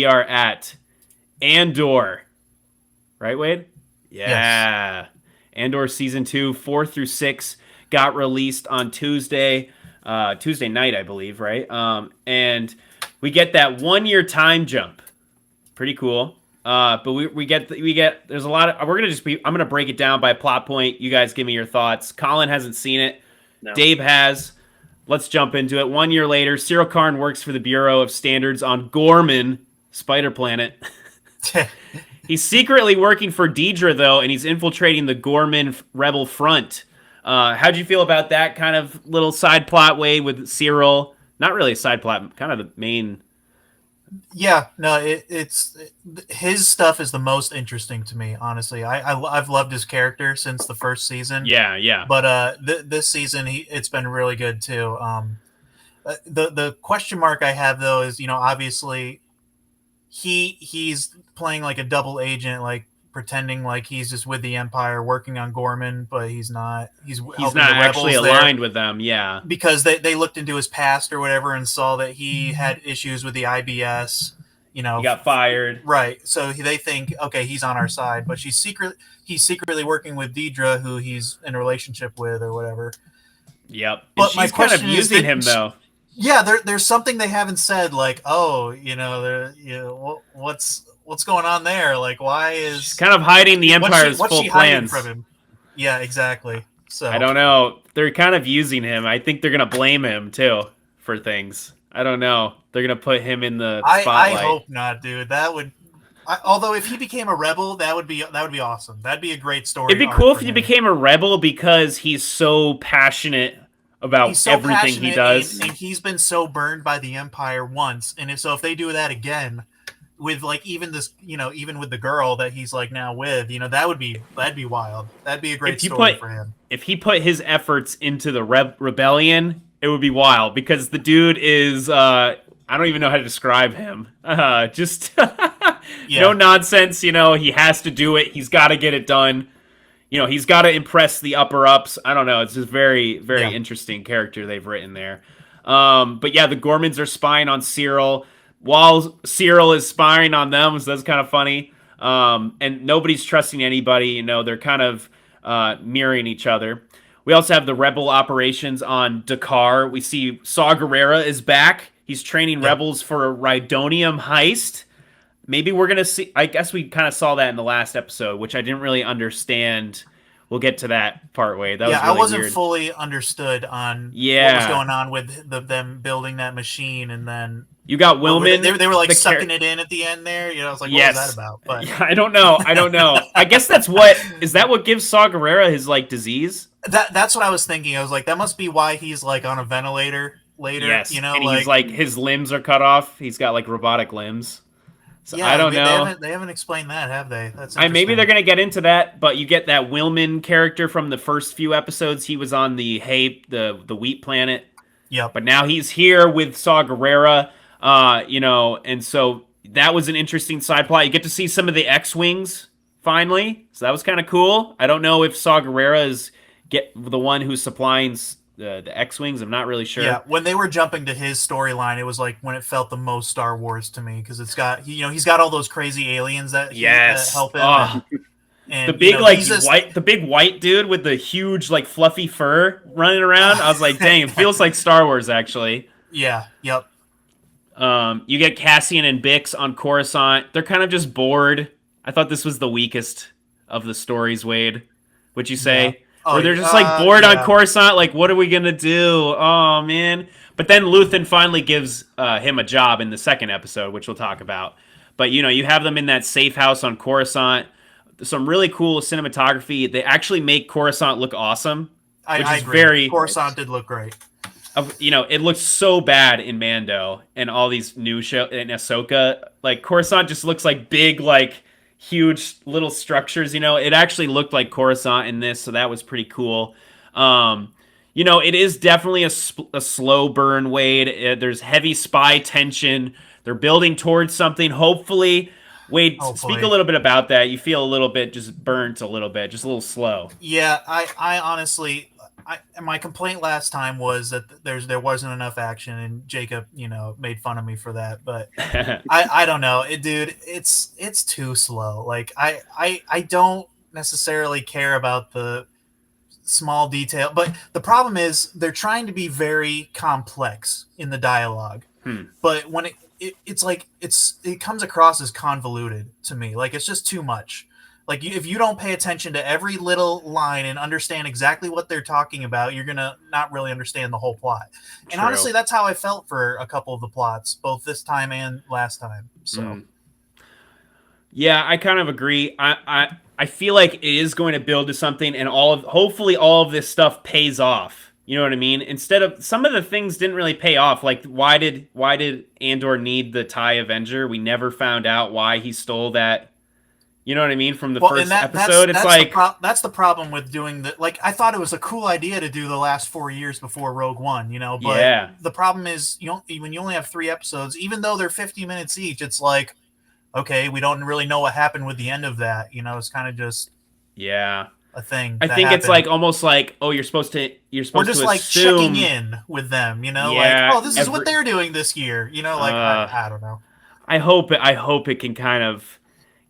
are at Andor. Right, Wade? Yes. Yeah. Andor season 2, 4 through 6 got released on Tuesday night, I believe, right? And we get that 1 year time jump. Pretty cool. But we get there's a lot of I'm gonna break it down by plot point. You guys give me your thoughts. Colin hasn't seen it. No. Dave has. Let's jump into it. 1 year later, Cyril Karn works for the Bureau of Standards on Gorman, Spider Planet. He's secretly working for Deidre, though, and he's infiltrating the Gorman Rebel Front. How'd you feel about that kind of little side plot way with Cyril? Not really a side plot, kind of the main. Yeah, no, it's his stuff is the most interesting to me, honestly. I've loved his character since the first season. Yeah, yeah. But this season it's been really good too. The question mark I have though is, obviously he's playing like a double agent, like pretending like he's just with the Empire working on Gorman, but he's not. He's not actually aligned with them. Yeah, because they looked into his past or whatever and saw that he had issues with the IBS. He got fired. Right. So they think, okay, he's on our side, but he's secretly working with Deidre, who he's in a relationship with or whatever. Yep. But my question kind of using him though. Yeah, there's something they haven't said, like, oh, what's going on there? Like, why is she's kind of hiding the Empire's full plans from him? Yeah, exactly. So I don't know. They're kind of using him. I think they're gonna blame him too for things. I don't know. They're gonna put him in the spotlight. I hope not, dude. That would. Although if he became a rebel, that would be awesome. That'd be a great story. It'd be cool if he became a rebel because he's so passionate about everything he does, and he's been so burned by the Empire once, and if they do that again with like even this, even with the girl that he's like now with, that'd be wild. That'd be a great story for him. If he put his efforts into the rebellion, it would be wild because the dude is I don't even know how to describe him. Just no nonsense. He has to do it. He's got to get it done. He's got to impress the upper ups. I don't know. It's just very, very interesting character they've written there. But yeah, the Gormans are spying on Cyril while Cyril is spying on them. So that's kind of funny. And nobody's trusting anybody. They're kind of mirroring each other. We also have the rebel operations on Dakar. We see Saw Gerrera is back. He's training rebels for a Rhydonium heist. Maybe we're going to see... I guess we kind of saw that in the last episode, which I didn't really understand. We'll get to that part way. That was really I wasn't weird. Fully understood on what was going on with them building that machine, and then... You got Wilman. They were like sucking it in at the end there. I was like, what was that about? But yeah, I don't know. I guess that's what... Is that what gives Saw Gerrera his, disease? That's what I was thinking. I was like, that must be why he's, on a ventilator later. Yes, and he's, his limbs are cut off. He's got, robotic limbs. So yeah, I don't know. They haven't explained that, have they? That's maybe they're going to get into that, but you get that Wilman character from the first few episodes. He was on the the wheat planet. Yep. But now he's here with Saw Gerrera, and so that was an interesting side plot. You get to see some of the X-Wings, finally. So that was kind of cool. I don't know if Saw Gerrera is the one who's supplying the X-Wings. I'm not really sure. Yeah, when they were jumping to his storyline, it was like when it felt the most Star Wars to me, because it's got he's got all those crazy aliens that help him. Oh. And the big the big white dude with the huge fluffy fur running around. I was like, dang, it feels like Star Wars actually. Yeah. Yep. You get Cassian and Bix on Coruscant. They're kind of just bored. I thought this was the weakest of the stories, Wade. Would you say? Yeah. Or they're just bored on Coruscant, what are we gonna do? Oh man! But then Luthen finally gives him a job in the second episode, which we'll talk about. But you have them in that safe house on Coruscant. Some really cool cinematography. They actually make Coruscant look awesome. I agree. Coruscant did look great. It looks so bad in Mando and all these new shows in Ahsoka. Coruscant just looks like big, huge little structures. It actually looked like Coruscant in this, so that was pretty cool. It is definitely a slow burn, Wade. There's heavy spy tension. They're building towards something. Hopefully, Wade, speak a little bit about that. You feel a little bit just burnt, just a little slow. Yeah, I honestly, my complaint last time was that there wasn't enough action, and Jacob, made fun of me for that. But I don't know, dude. It's too slow. Like I don't necessarily care about the small detail, but the problem is they're trying to be very complex in the dialogue. But when it's like it comes across as convoluted to me. Like it's just too much. Like if you don't pay attention to every little line and understand exactly what they're talking about, you're gonna not really understand the whole plot. And honestly, that's how I felt for a couple of the plots, both this time and last time. So yeah, I kind of agree. I feel like it is going to build to something, and hopefully all of this stuff pays off. You know what I mean? Instead of some of the things didn't really pay off. Like why did Andor need the TIE Avenger? We never found out why he stole that. You know what I mean? From the first episode, it's like that's the problem with doing the like. I thought it was a cool idea to do the last 4 years before Rogue One, But the problem is, when you only have 3 episodes, even though they're 50 minutes each, it's like, okay, we don't really know what happened with the end of that. It's kind of just a thing. I think it's like almost like, oh, you're supposed to we're just to like assume... checking in with them, Yeah, like, oh, this is what they're doing this year, like I don't know. I hope it can kind of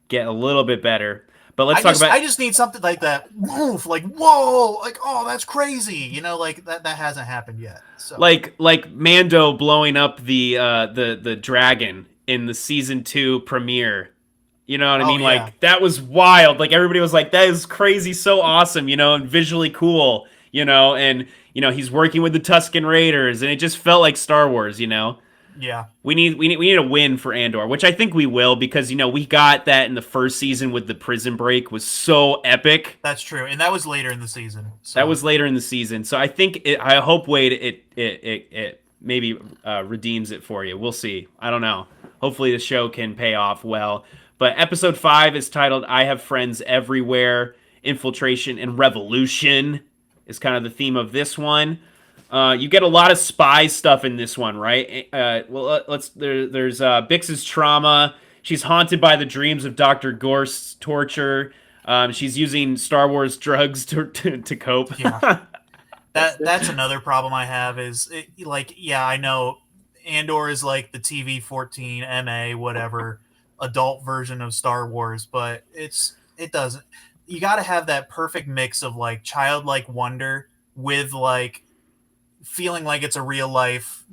get a little bit better. But let's talk about... I just need something like that. Woof, like, whoa, like, oh, that's crazy. Like that hasn't happened yet. So like Mando blowing up the dragon in the season 2 premiere. You know what I mean? Yeah. Like that was wild. Like everybody was like, that is crazy, so awesome, and visually cool, and he's working with the Tusken Raiders, and it just felt like Star Wars, Yeah. We need a win for Andor, which I think we will, because we got that in the first season with the prison break was so epic. That's true, and that was later in the season. So. That was later in the season, so I think I hope Wade it maybe redeems it for you. We'll see. I don't know. Hopefully the show can pay off well. But episode 5 is titled "I Have Friends Everywhere." Infiltration and revolution is kind of the theme of this one. You get a lot of spy stuff in this one, right? There's Bix's trauma. She's haunted by the dreams of Dr. Gorst's torture. She's using Star Wars drugs to cope. Yeah. That's another problem I have is, I know Andor is like the TV 14 MA whatever adult version of Star Wars, but it doesn't. You got to have that perfect mix of like childlike wonder with like feeling like it's a real life,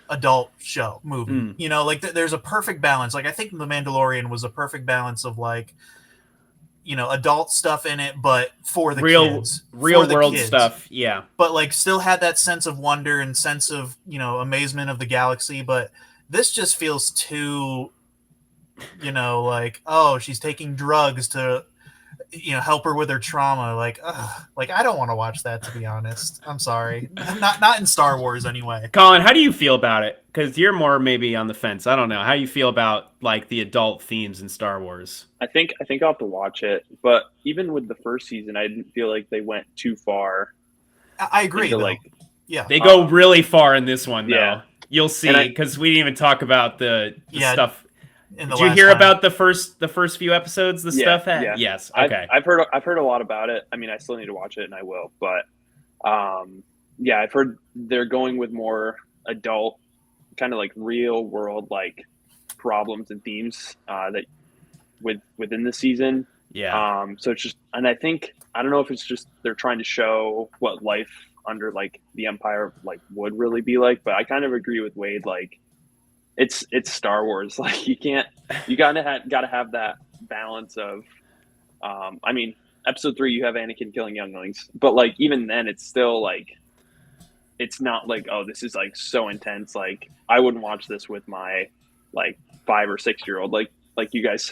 adult show movie. Like there's a perfect balance. Like I think The Mandalorian was a perfect balance of like, adult stuff in it, but for the kids, real world stuff. Yeah. But like still had that sense of wonder and sense of, amazement of the galaxy. But this just feels too, like, oh, she's taking drugs to, help her with her trauma. Like I don't want to watch that, to be honest. I'm sorry. Not in Star Wars anyway. Colin, how do you feel about it? Because you're more maybe on the fence. I don't know. How you feel about like the adult themes in Star Wars? I think I'll have to watch it. But even with the first season, I didn't feel like they went too far. I agree. They go really far in this one, though. Yeah. You'll see, because we didn't even talk about the stuff. Did you hear about the first few episodes? Stuff. Yeah. Yes. Okay. I've heard a lot about it. I mean, I still need to watch it, and I will. But I've heard they're going with more adult, kind of like real world like problems and themes that within the season. Yeah. So it's just, and I don't know if it's just they're trying to show what life under like the Empire like would really be like, but I kind of agree with Wade. Like, it's Star Wars. Like you gotta have that balance of, I mean, episode 3 you have Anakin killing younglings, but like even then it's still like, it's not like, oh, this is like so intense. Like I wouldn't watch this with my like 5 or 6 year old. Like you guys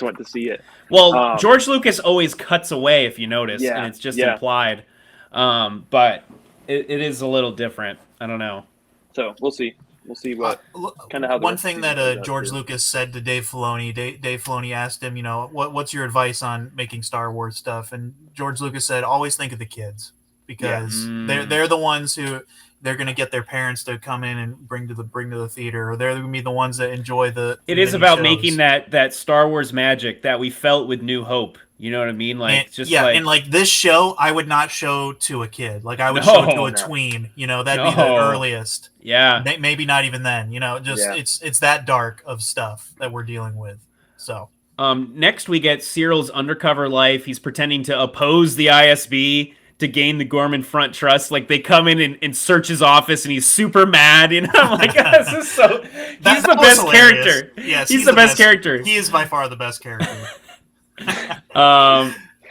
went to see it. Well, George Lucas always cuts away, if you notice, and it's just implied. But it is a little different. I don't know. So we'll see. We'll see what kind of how. One thing that George Lucas said to Dave Filoni, Dave Filoni asked him, what's your advice on making Star Wars stuff? And George Lucas said, always think of the kids, because they're the ones who they're going to get their parents to come in and bring to the theater, or they're going to be the ones that enjoy the. It is about making that Star Wars magic that we felt with New Hope. You know what I mean? Like, and like this show, I would not show to a kid. Like I would No, show to a no. tween. You know, that'd be the earliest. Yeah. Maybe not even then. You know, just Yeah. it's that dark of stuff that we're dealing with. So Next we get Cyril's undercover life. He's pretending to oppose the ISB to gain the Gorman front trust. Like they come in and search his office, and he's super mad. You know, I'm like, this is so. He's the best hilarious. character. Yes, he's the best character. He is by far the best character.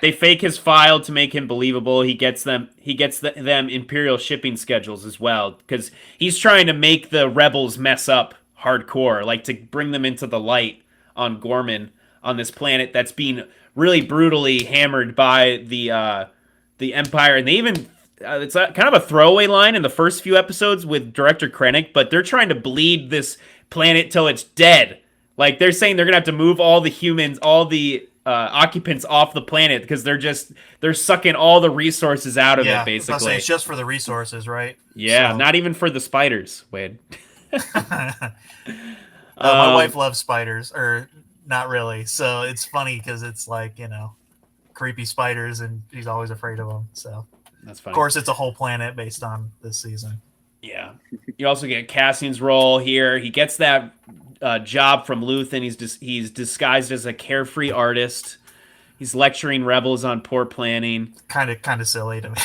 They fake his file to make him believable. He gets them Imperial shipping schedules as well, because he's trying to make the rebels mess up hardcore, like to bring them into the light on Gorman, on this planet that's being really brutally hammered by the Empire. And they even it's kind of a throwaway line in the first few episodes with Director Krennic, but they're trying to bleed this planet till it's dead. Like they're saying they're gonna have to move all the humans, all the occupants off the planet, because they're sucking all the resources out of it, basically. Say, it's just for the resources, right? Yeah, so. Not even for the spiders, Wade. My wife loves spiders, or not really, so it's funny because it's like, you know, creepy spiders, and she's always afraid of them. So that's funny. Of course, it's a whole planet based on this season. Yeah. You also get Cassian's role here. He gets that job from Luthen. He's disguised as a carefree artist. He's lecturing rebels on poor planning. Kind of silly to me.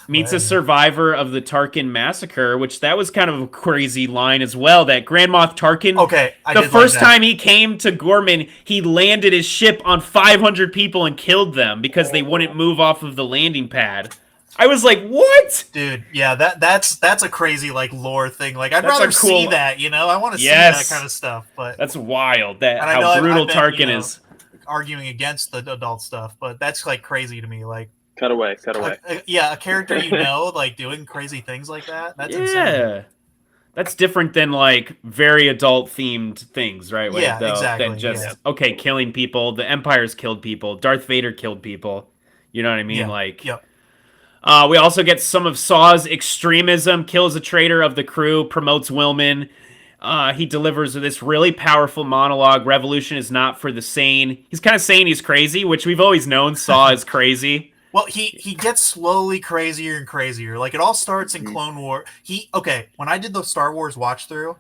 Meets a survivor of the Tarkin massacre, which that was kind of a crazy line as well. That Grand Moff Tarkin. Okay, the first time he came to Gorman, he landed his ship on 500 people and killed them because they wouldn't move off of the landing pad. I was like, what? Dude, yeah, that's a crazy like lore thing. Like I'd rather see that, you know? I want to see that kind of stuff, but that's wild. That how brutal Tarkin is. Arguing against the adult stuff, but that's like crazy to me. Like cut away. A character like doing crazy things like that. That's insane. That's different than like very adult themed things, right? Exactly. Than just killing people. The Empire's killed people. Darth Vader killed people. You know what I mean? We also get some of Saw's extremism. Kills a traitor of the crew. Promotes Willman. He delivers this really powerful monologue. Revolution is not for the sane. He's kind of saying he's crazy, which we've always known Saw is crazy. Well, he gets slowly crazier and crazier. Like it all starts in Clone War. When I did the Star Wars watch through,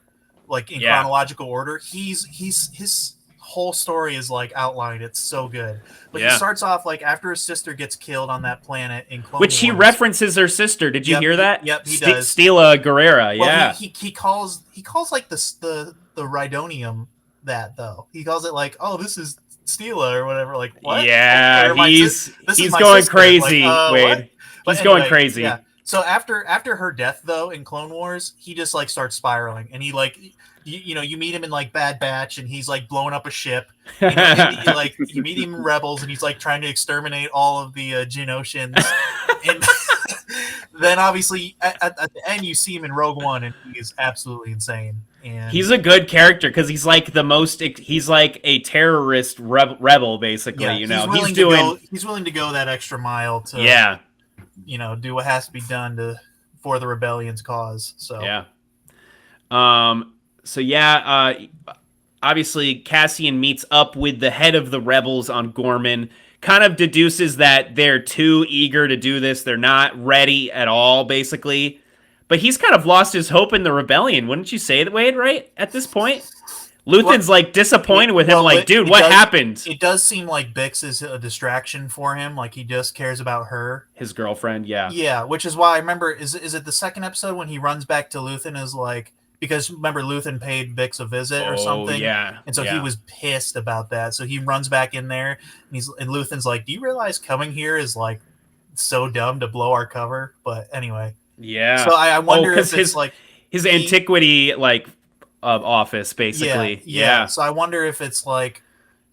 like in chronological order, his whole story is like outlined. It's so good. But he starts off like after his sister gets killed on that planet in Clone Wars. He references her sister. Did you hear that? Yep, he does. Stila Guerrera. Well, he calls like the Rhydonium that though. He calls it like, oh, this is Stila or whatever. Like what? Yeah, he's going crazy, Wade. He's going crazy. Yeah. So after her death though in Clone Wars, he just like starts spiraling, and he like. You meet him in like Bad Batch, and he's like blowing up a ship. You meet him in Rebels, and he's like trying to exterminate all of the Geonosians. And then obviously at the end, you see him in Rogue One, and he's absolutely insane. And he's a good character because he's like he's like a terrorist rebel, basically. He's willing to go that extra mile to do what has to be done for the rebellion's cause. So obviously Cassian meets up with the head of the rebels on Gorman, kind of deduces that they're too eager to do this. They're not ready at all, basically. But he's kind of lost his hope in the rebellion. Wouldn't you say that, Wade, right? At this point? Luthen's disappointed with him, dude, what happened? It does seem like Bix is a distraction for him. Like he just cares about her. His girlfriend, yeah. Yeah, which is why I remember, is it the second episode when he runs back to Luthen is like, because remember Luthen paid Bix a visit or something, and so he was pissed about that. So he runs back in there, and Luthen's like, "Do you realize coming here is like so dumb to blow our cover?" But anyway, yeah. So I wonder if it's his antiquity office, basically. Yeah. So I wonder if it's like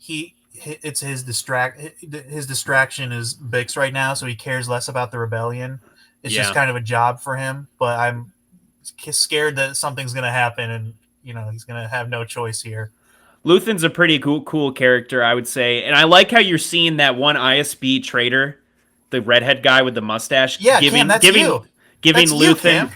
it's his distraction is Bix right now, so he cares less about the rebellion. It's just kind of a job for him, but I'm scared that something's going to happen and he's going to have no choice here. Luthen's a pretty cool character, I would say, and I like how you're seeing that one ISB traitor, the redhead guy with the mustache, giving Luthen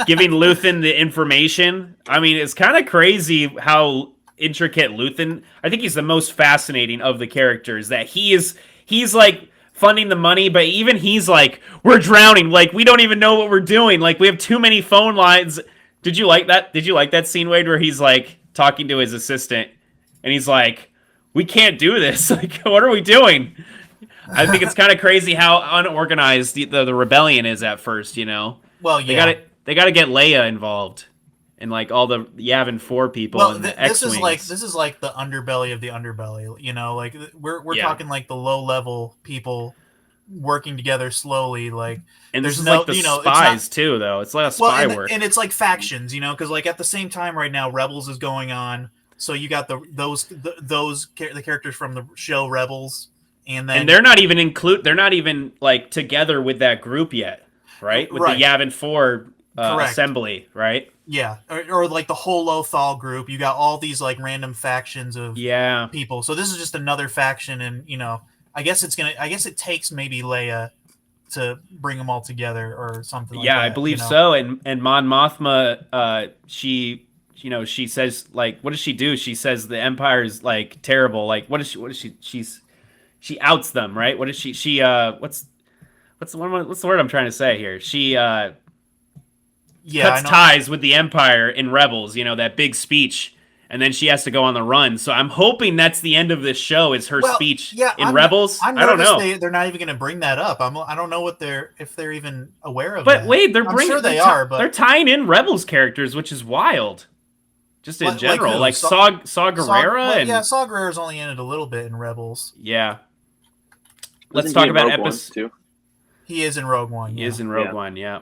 giving Luthen the information. I mean, it's kind of crazy how intricate Luthen. I think he's the most fascinating of the characters. That he's like funding the money, but even he's like, we're drowning. Like we don't even know what we're doing. Like we have too many phone lines. Did you like that? Did you like that scene, Wade, where he's like talking to his assistant, and he's like, we can't do this. Like what are we doing? I think it's kind of crazy how unorganized the rebellion is at first. You know. Well, yeah. They got to get Leia involved. And like all the Yavin 4 people and the X-Wings. This is like the underbelly of the underbelly, you know, like we're talking like the low level people working together slowly, like and there's like the spies too, though. It's like a spy work, and it's like factions, you know, because like at the same time right now, Rebels is going on, so you got the characters from the show Rebels, and they're not even like together with that group yet, right? With the Yavin 4 assembly, right? Yeah, or like the whole Lothal group. You got all these like random factions of people. So this is just another faction, and you know, I guess it takes maybe Leia to bring them all together or something. Like that, I believe so. And Mon Mothma, she says like, what does she do? She says the Empire is like terrible. Like what is she? She outs them, right? What is she? What's the word I'm trying to say here? She cuts ties with the Empire in Rebels, you know, that big speech, and then she has to go on the run. So I'm hoping that's the end of this show is her speech in Rebels. I don't know. They're not even going to bring that up. I don't know if they're even aware of that. But wait, I'm sure they are. But they're tying in Rebels characters, which is wild. Just in general, like Saw Gerrera. Saw Gerrera's only in it a little bit in Rebels. Yeah. Let's talk about episode. He is in Rogue One. He is in Rogue One. Yeah.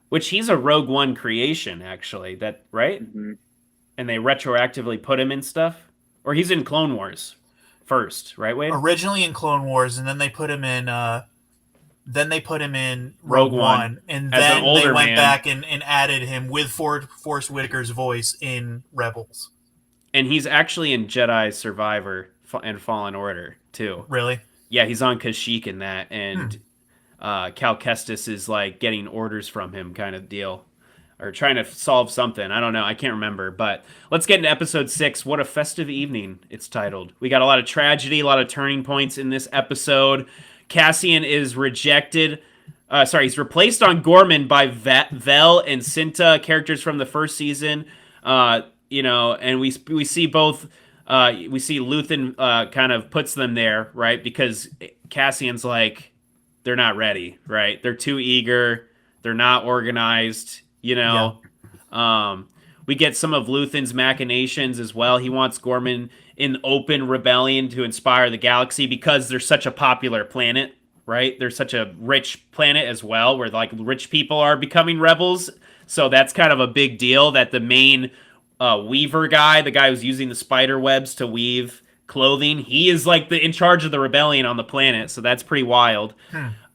Which he's a Rogue One creation, actually. That right? Mm-hmm. And they retroactively put him in stuff, or he's in Clone Wars first, right? Wade? Originally in Clone Wars, and then they put him in. Rogue One, and then they went back and added him with Forrest Whitaker's voice in Rebels. And he's actually in Jedi Survivor and Fallen Order too. Really? Yeah, he's on Kashyyyk in that, and. Cal Kestis is like getting orders from him kind of deal, or trying to solve something. I don't know. I can't remember, but let's get into episode 6. What a festive evening it's titled. We got a lot of tragedy, a lot of turning points in this episode. Cassian is rejected. He's replaced on Gorman by Vel and Cinta, characters from the first season. You know, and we see both. We see Luthen kind of puts them there, right? Because Cassian's like, they're not ready, right? They're too eager. They're not organized, you know. Yeah. We get some of Luthen's machinations as well. He wants Gorman in open rebellion to inspire the galaxy because they're such a popular planet, right? They're such a rich planet as well, where like rich people are becoming rebels. So that's kind of a big deal that the main weaver guy, the guy who's using the spider webs to weave clothing, he is like in charge of the rebellion on the planet, so that's pretty wild.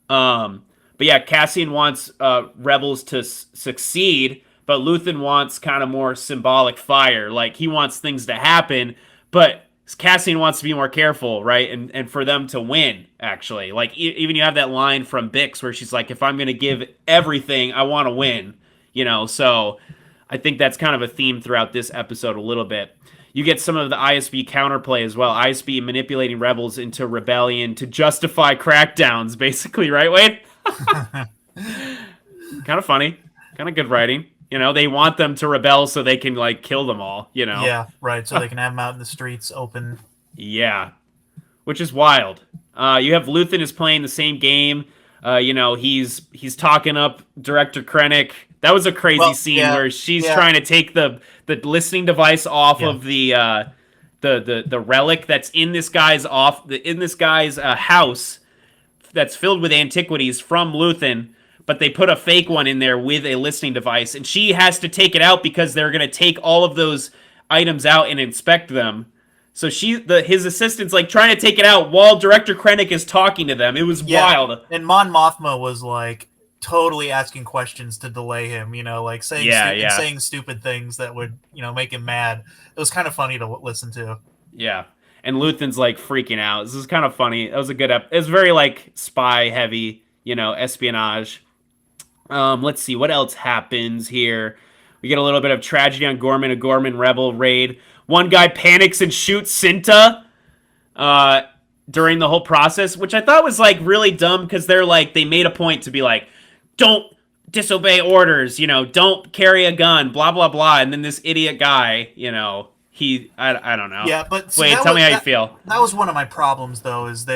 But yeah, Cassian wants rebels to succeed, but Luthen wants kind of more symbolic fire. Like he wants things to happen, but Cassian wants to be more careful, right? And for them to win, actually. Like even you have that line from Bix where she's like, if I'm going to give everything, I want to win, you know? So I think that's kind of a theme throughout this episode a little bit. You get some of the ISB counterplay as well. ISB manipulating rebels into rebellion to justify crackdowns, basically, right, Wade? Kind of funny. Kind of good writing. You know, they want them to rebel so they can, like, kill them all, you know? Yeah, right, so they can have them out in the streets open. Yeah, which is wild. You have Luthen is playing the same game. You know, he's talking up Director Krennic. That was a crazy scene where she's trying to take the listening device off of the relic that's in this guy's house that's filled with antiquities from Luthen, but they put a fake one in there with a listening device, and she has to take it out because they're going to take all of those items out and inspect them. So his assistant's like trying to take it out while Director Krennic is talking to them. It was wild. And Mon Mothma was like totally asking questions to delay him, you know, like saying stupid things that would, you know, make him mad. It was kind of funny to listen to. Yeah. And Luthen's like freaking out. This is kind of funny. It was a good it was very like spy heavy, you know, espionage. Let's see what else happens here. We get a little bit of tragedy on Gorman, a Gorman rebel raid. one guy panics and shoots Cinta during the whole process, which I thought was like really dumb because they made a point to be like, don't disobey orders, don't carry a gun, blah blah blah, and then this idiot guy, I don't know. Yeah, but see, wait, tell me how you feel. That was one of my problems, though, is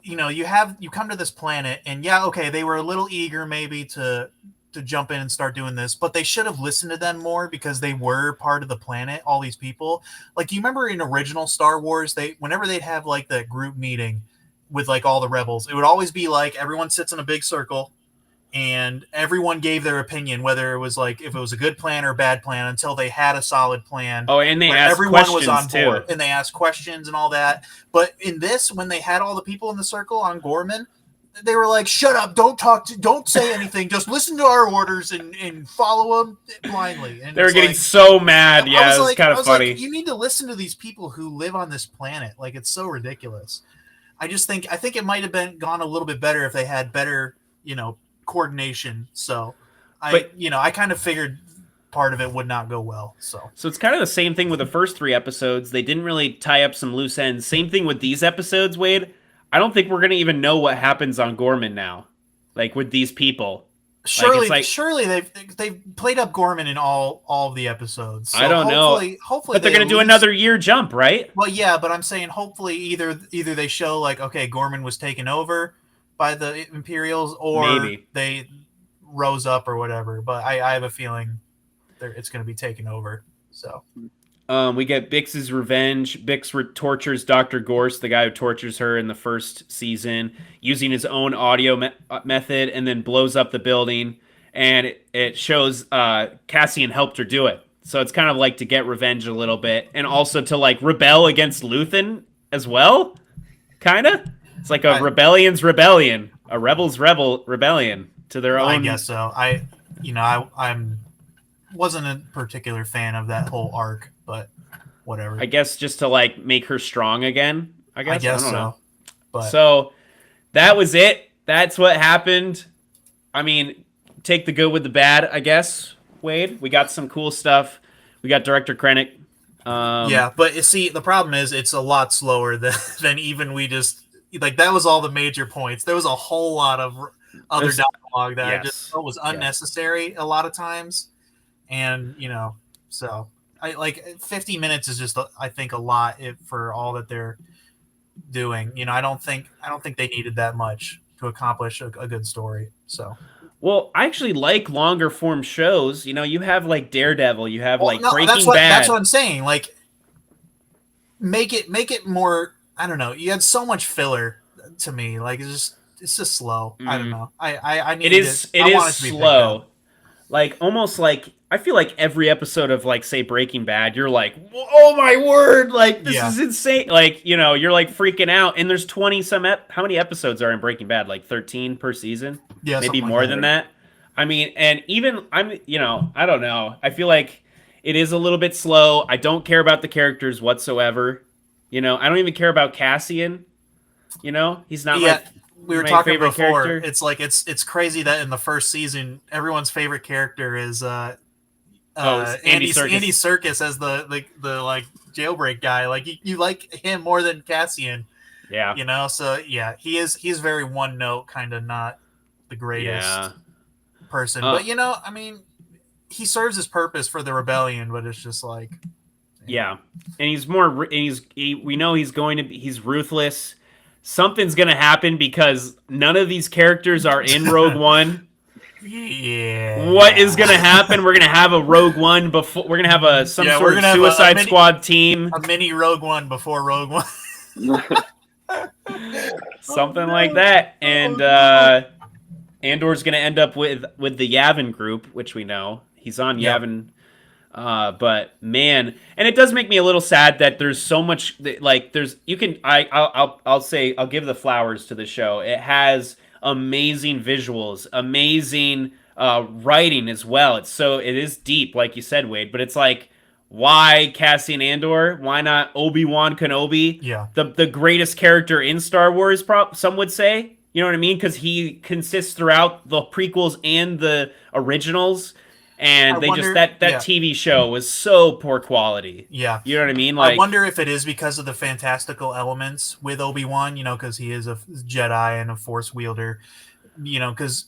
you come to this planet, and yeah, okay, they were a little eager maybe to jump in and start doing this, but they should have listened to them more because they were part of the planet. All these people, like, you remember in original Star Wars, whenever they'd have like the group meeting with like all the rebels, it would always be like everyone sits in a big circle. And everyone gave their opinion, whether it was like if it was a good plan or a bad plan, until they had a solid plan. Oh, and they asked everyone questions was on board, too. and they asked questions and all that. But in this, when they had all the people in the circle on Gorman, they were like, "Shut up! Don't say anything. Just listen to our orders and follow them blindly." And they were getting so mad. Yeah, it was kind of funny. Like, you need to listen to these people who live on this planet. Like, it's so ridiculous. I think it might have gone a little bit better if they had better, coordination. So I kind of figured part of it would not go well. So it's kind of the same thing with the first 3 episodes. They didn't really tie up some loose ends. Same thing with these episodes, Wade. I don't think we're going to even know what happens on Gorman now, like with these people. Surely they've played up Gorman in all of the episodes. So I don't know. Hopefully, but they're going to do another year jump, right? Well, yeah, but I'm saying hopefully either they show like, okay, Gorman was taken over by the Imperials, or maybe they rose up or whatever. But I have a feeling it's going to be taken over. So we get Bix's revenge. Bix tortures Dr. Gorse, the guy who tortures her in the first season, using his own audio method, and then blows up the building. And it shows Cassian helped her do it. So it's kind of like to get revenge a little bit, and also to like rebel against Luthen as well. Kind of. It's like a rebellion's rebellion, a rebel's rebellion to their own. I guess so. I wasn't a particular fan of that whole arc, but whatever. I guess just to like make her strong again. I guess I don't know. But so that was it. That's what happened. I mean, take the good with the bad, I guess. Wade, we got some cool stuff. We got Director Krennic. Yeah, but you see, the problem is it's a lot slower than even we just. Like, that was all the major points. There was a whole lot of other dialogue that I just thought was unnecessary a lot of times. And, so I like 50 minutes is just, I think, a lot for all that they're doing. I don't think they needed that much to accomplish a good story. So, well, I actually like longer form shows. You have like Daredevil, you have Breaking Bad. That's what I'm saying. Like, make it more. I don't know. You had so much filler to me. Like, it's just slow. I don't know. I need it is slow. Like, almost like I feel like every episode of like, say, Breaking Bad, you're like, oh my word, like this is insane. Like, you're like freaking out. And there's 20 some how many episodes are in Breaking Bad? Like 13 per season? Yeah, maybe more than that. I mean, and even I don't know. I feel like it is a little bit slow. I don't care about the characters whatsoever. I don't even care about Cassian. He's not we were talking before. Character. It's like it's crazy that in the first season, everyone's favorite character is Andy Serkis as the like jailbreak guy. Like you like him more than Cassian. Yeah. So yeah, he's very one note, kind of not the greatest person. But I mean, he serves his purpose for the rebellion, but it's just like. Yeah, and he's more. We know he's ruthless. Something's gonna happen because none of these characters are in Rogue One. Yeah. What is gonna happen? We're gonna have a Rogue One before. We're gonna have some sort of Suicide Squad team. A mini Rogue One before Rogue One. Something like that, and Andor's gonna end up with the Yavin group, which we know he's on Yavin. But man, and it does make me a little sad that there's so much like I'll give the flowers to the show. It has amazing visuals, amazing writing as well. It is deep, like you said, Wade, but it's like, why Cassian Andor? Why not Obi-Wan Kenobi? Yeah. The greatest character in Star Wars, some would say. You know what I mean? Because he consists throughout the prequels and the originals. And that TV show was so poor quality. Yeah. You know what I mean? I wonder if it is because of the fantastical elements with Obi-Wan, because he is a Jedi and a Force wielder, because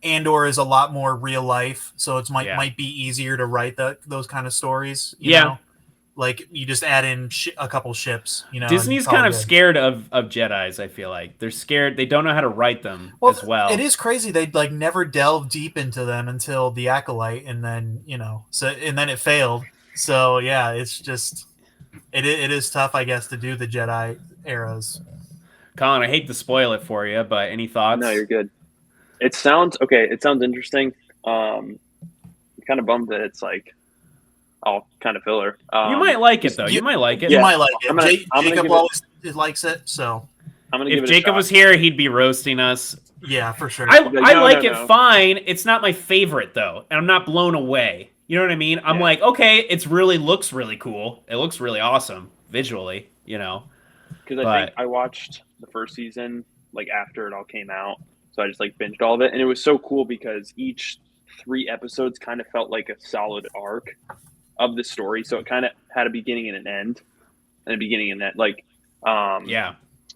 Andor is a lot more real life, so it might be easier to write those kind of stories. You know? Like you just add in a couple ships. Disney's kind of scared of Jedis. I feel like they're scared. They don't know how to write them as well. It is crazy. They never delve deep into them until the Acolyte, and then and then it failed. So yeah, it's just it is tough, I guess, to do the Jedi eras. Colin, I hate to spoil it for you, but any thoughts? No, you're good. It sounds okay. It sounds interesting. I'm kind of bummed that it's like all kind of filler. You might like it though. You might like it. You might like it. Jacob always likes it, so I'm gonna give it if Jacob was here, he'd be roasting us. Yeah, for sure. I like it fine. It's not my favorite though, and I'm not blown away. You know what I mean? I'm like, okay, looks really cool. It looks really awesome visually. Because I think I watched the first season like after it all came out, so I just like binged all of it, and it was so cool because each 3 episodes kind of felt like a solid arc of the story, so it kind of had a beginning and an end, and a beginning and end.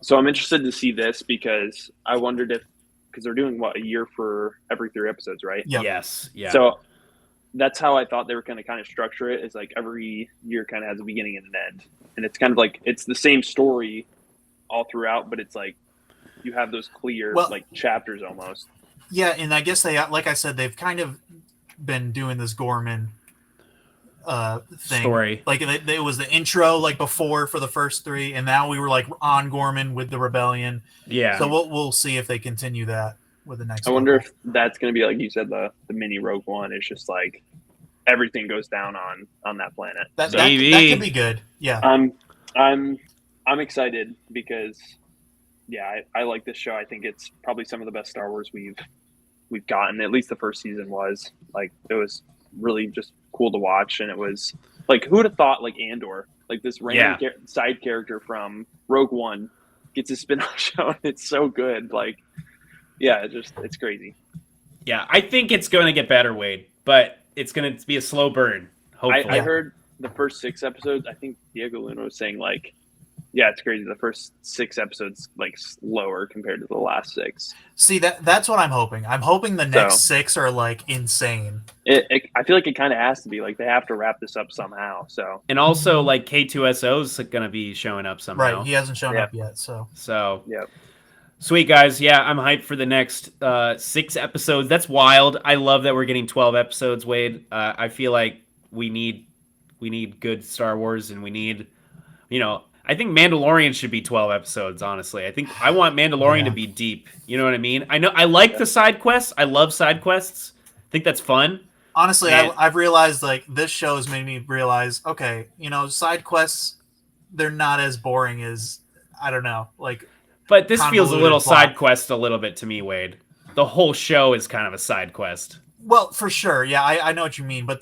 So I'm interested to see this because I wondered because they're doing a year for every 3 episodes, right? Yeah. Yes. Yeah. So that's how I thought they were going to kind of structure it. Is like every year kind of has a beginning and an end, and it's kind of like it's the same story all throughout, but it's like you have those clear like chapters almost. Yeah, and I guess like I said, they've kind of been doing this Gorman thing. Story. Like it was the intro like before for the first 3, and now we were like on Gorman with the rebellion. Yeah. So we'll see if they continue that with the next. I wonder if that's going to be like you said, the mini Rogue One. It's just like everything goes down on that planet. That could be good. Yeah. I'm excited because I like this show. I think it's probably some of the best Star Wars we've gotten. At least the first season was like it was really just cool to watch, and it was like who would have thought like Andor, like this random side character from Rogue One, gets a spin-off show, and it's so good. Like, it's crazy. Yeah, I think it's going to get better, Wade, but it's going to be a slow burn. Hopefully, I heard the first 6 episodes. I think Diego Luna was saying like, yeah, it's crazy. The first 6 episodes like slower compared to the last 6. See, that's what I'm hoping. I'm hoping the next 6 are like insane. I feel like it kind of has to be like they have to wrap this up somehow. So and also like K2SO is going to be showing up somehow. Right, he hasn't shown up yet. So yeah. Sweet guys, I'm hyped for the next 6 episodes. That's wild. I love that we're getting 12 episodes, Wade. I feel like we need good Star Wars, and we need, I think Mandalorian should be 12 episodes, honestly. I want Mandalorian to be deep. You know what I mean? I know I like the side quests. I love side quests. I think that's fun. Honestly, I've realized like this show has made me realize, okay, side quests, they're not as boring as, I don't know, like. But this feels a little side quest a little bit to me, Wade. The whole show is kind of a side quest. Well, for sure. Yeah, I know what you mean, but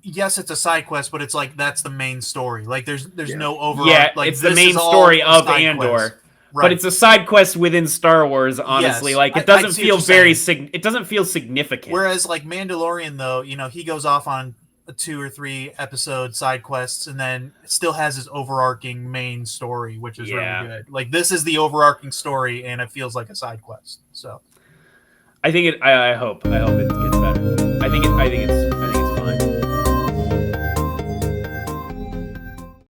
yes, it's a side quest, but it's like that's the main story. Like there's no overall. Yeah, like, it's the main story of Andor, right. But it's a side quest within Star Wars. Honestly, like it doesn't feel it doesn't feel significant. Whereas like Mandalorian, though, he goes off on a 2 or 3 episode side quests, and then it still has his overarching main story, which is really good. Like this is the overarching story, and it feels like a side quest. So, I hope it gets better. I think it's